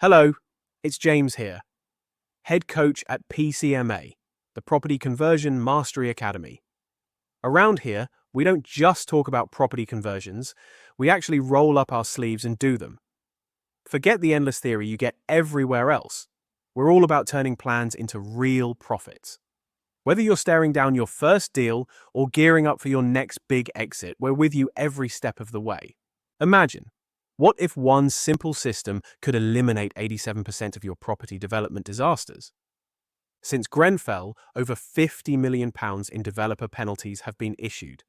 Hello, it's James here, head coach at PCMA, the Property Conversion Mastery Academy. Around here, we don't just talk about property conversions, we actually roll up our sleeves and do them. Forget the endless theory you get everywhere else. We're all about turning plans into real profits. Whether you're staring down your first deal or gearing up for your next big exit, we're with you every step of the way. Imagine, what if one simple system could eliminate 87% of your property development disasters? Since Grenfell, over £50 million in developer penalties have been issued.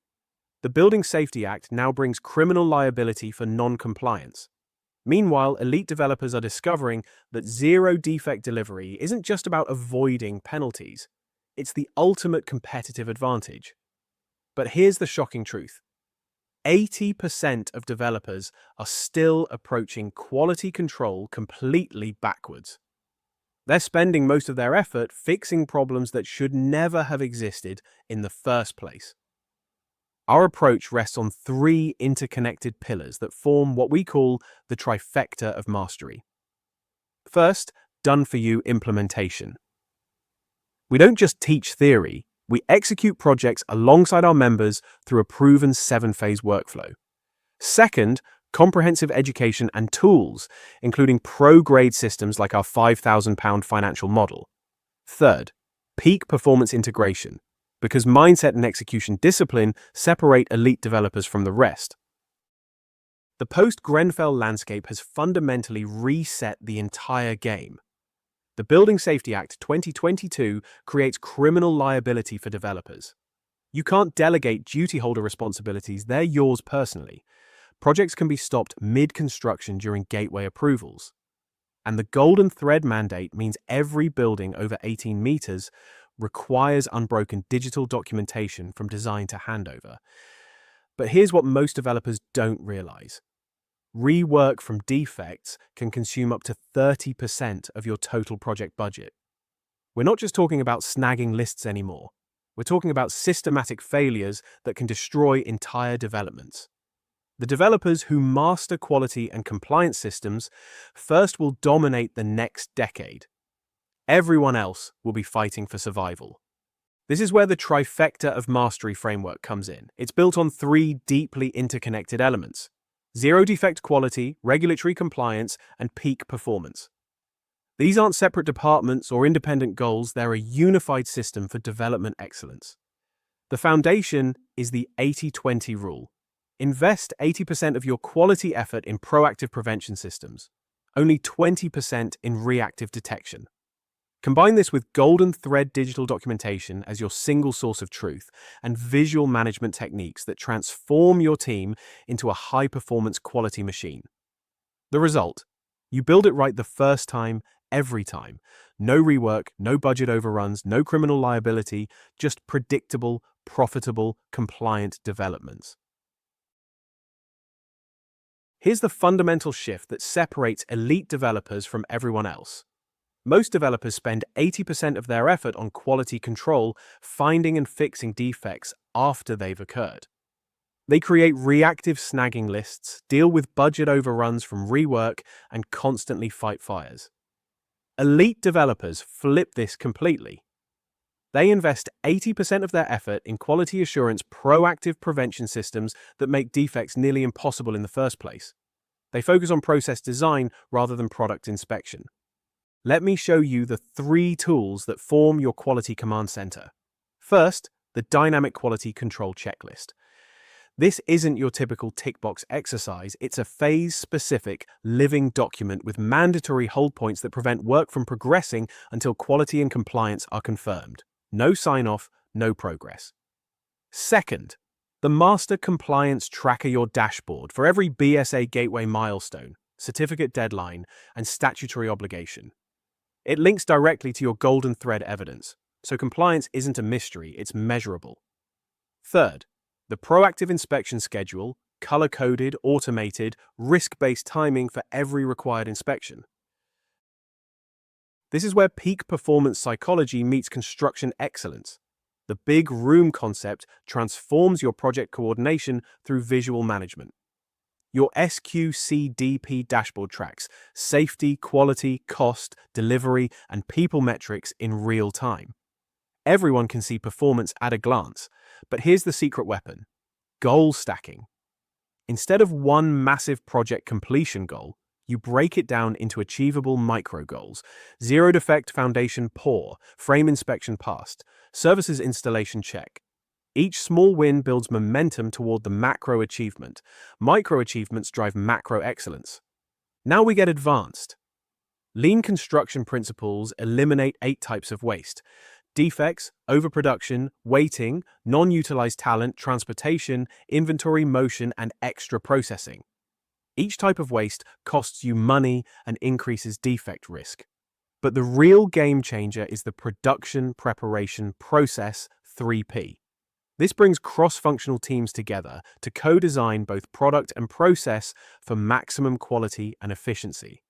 The Building Safety Act now brings criminal liability for non-compliance. Meanwhile, elite developers are discovering that zero-defect delivery isn't just about avoiding penalties. It's the ultimate competitive advantage. But here's the shocking truth. 80% of developers are still approaching quality control completely backwards. They're spending most of their effort fixing problems that should never have existed in the first place. Our approach rests on three interconnected pillars that form what we call the Trifecta of Mastery. First, done-for-you implementation. We don't just teach theory, we execute projects alongside our members through a proven 7-phase workflow. Second, comprehensive education and tools, including pro-grade systems like our £5,000 financial model. Third, peak performance integration, because mindset and execution discipline separate elite developers from the rest. The post-Grenfell landscape has fundamentally reset the entire game. The Building Safety Act 2022 creates criminal liability for developers. You can't delegate duty holder responsibilities, they're yours personally. Projects can be stopped mid-construction during gateway approvals. And the golden thread mandate means every building over 18 meters requires unbroken digital documentation from design to handover. But here's what most developers don't realize. Rework from defects can consume up to 30% of your total project budget. We're not just talking about snagging lists anymore. We're talking about systematic failures that can destroy entire developments. The developers who master quality and compliance systems first will dominate the next decade. Everyone else will be fighting for survival. This is where the Trifecta of Mastery framework comes in. It's built on three deeply interconnected elements: zero-defect quality, regulatory compliance, and peak performance. These aren't separate departments or independent goals, they're a unified system for development excellence. The foundation is the 80-20 rule. Invest 80% of your quality effort in proactive prevention systems, only 20% in reactive detection. Combine this with golden thread digital documentation as your single source of truth and visual management techniques that transform your team into a high-performance quality machine. The result? You build it right the first time, every time. No rework, no budget overruns, no criminal liability, just predictable, profitable, compliant developments. Here's the fundamental shift that separates elite developers from everyone else. Most developers spend 80% of their effort on quality control, finding and fixing defects after they've occurred. They create reactive snagging lists, deal with budget overruns from rework, and constantly fight fires. Elite developers flip this completely. They invest 80% of their effort in quality assurance proactive prevention systems that make defects nearly impossible in the first place. They focus on process design rather than product inspection. Let me show you the three tools that form your quality command center. First, the Dynamic Quality Control Checklist. This isn't your typical tick box exercise, it's a phase-specific, living document with mandatory hold points that prevent work from progressing until quality and compliance are confirmed. No sign-off, no progress. Second, the Master Compliance Tracker Your Dashboard for every BSA gateway milestone, certificate deadline, and statutory obligation. It links directly to your golden thread evidence, so compliance isn't a mystery, it's measurable. Third, the proactive inspection schedule, color-coded, automated, risk-based timing for every required inspection. This is where peak performance psychology meets construction excellence. The big room concept transforms your project coordination through visual management. Your SQCDP dashboard tracks safety, quality, cost, delivery, and people metrics in real time. Everyone can see performance at a glance, but here's the secret weapon: goal stacking. Instead of one massive project completion goal, you break it down into achievable micro goals. Zero-defect foundation pour, frame inspection passed, services installation check. Each small win builds momentum toward the macro achievement. Micro achievements drive macro excellence. Now we get advanced. Lean construction principles eliminate 8 types of waste: defects, overproduction, waiting, non-utilized talent, transportation, inventory motion, and extra processing. Each type of waste costs you money and increases defect risk. But the real game changer is the production preparation process 3P. This brings cross-functional teams together to co-design both product and process for maximum quality and efficiency.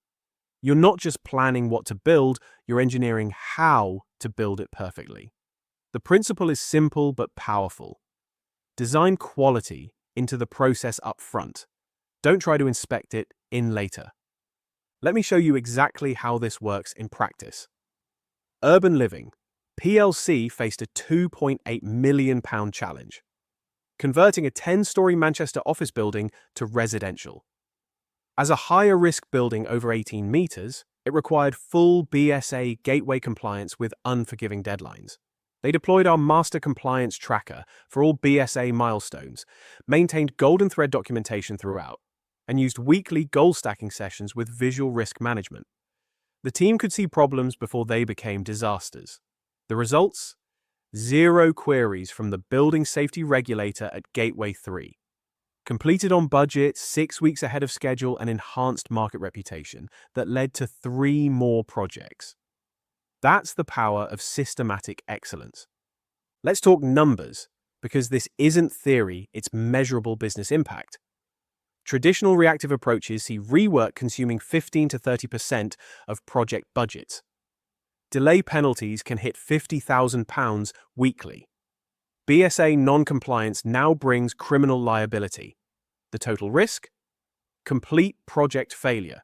You're not just planning what to build, you're engineering how to build it perfectly. The principle is simple but powerful. Design quality into the process up front. Don't try to inspect it in later. Let me show you exactly how this works in practice. Urban Living PLC faced a £2.8 million challenge, converting a 10-story Manchester office building to residential. As a higher-risk building over 18 meters, it required full BSA gateway compliance with unforgiving deadlines. They deployed our master compliance tracker for all BSA milestones, maintained golden thread documentation throughout, and used weekly goal stacking sessions with visual risk management. The team could see problems before they became disasters. The results? 0 queries from the building safety regulator at Gateway 3. Completed on budget, 6 weeks ahead of schedule, and enhanced market reputation that led to 3 more projects. That's the power of systematic excellence. Let's talk numbers, because this isn't theory, it's measurable business impact. Traditional reactive approaches see rework consuming 15 to 30% of project budgets. Delay penalties can hit £50,000 weekly. BSA non-compliance now brings criminal liability. The total risk? Complete project failure.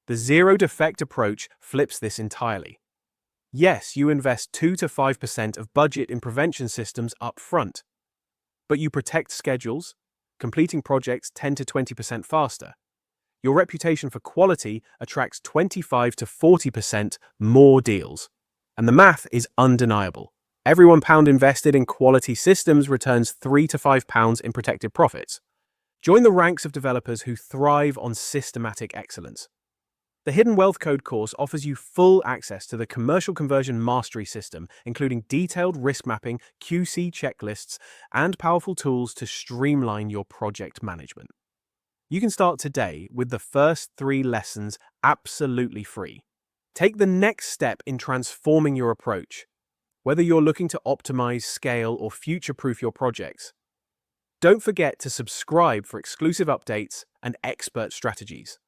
The zero-defect approach flips this entirely. Yes, you invest 2 to 5% of budget in prevention systems up front, but you protect schedules, completing projects 10 to 20% faster. Your reputation for quality attracts 25 to 40% more deals. And the math is undeniable. Every £1 invested in quality systems returns £3 to £5 in protected profits. Join the ranks of developers who thrive on systematic excellence. The Hidden Wealth Code course offers you full access to the Commercial Conversion Mastery system, including detailed risk mapping, QC checklists, and powerful tools to streamline your project management. You can start today with the first 3 lessons absolutely free. Take the next step in transforming your approach, whether you're looking to optimize, scale, or future-proof your projects. Don't forget to subscribe for exclusive updates and expert strategies.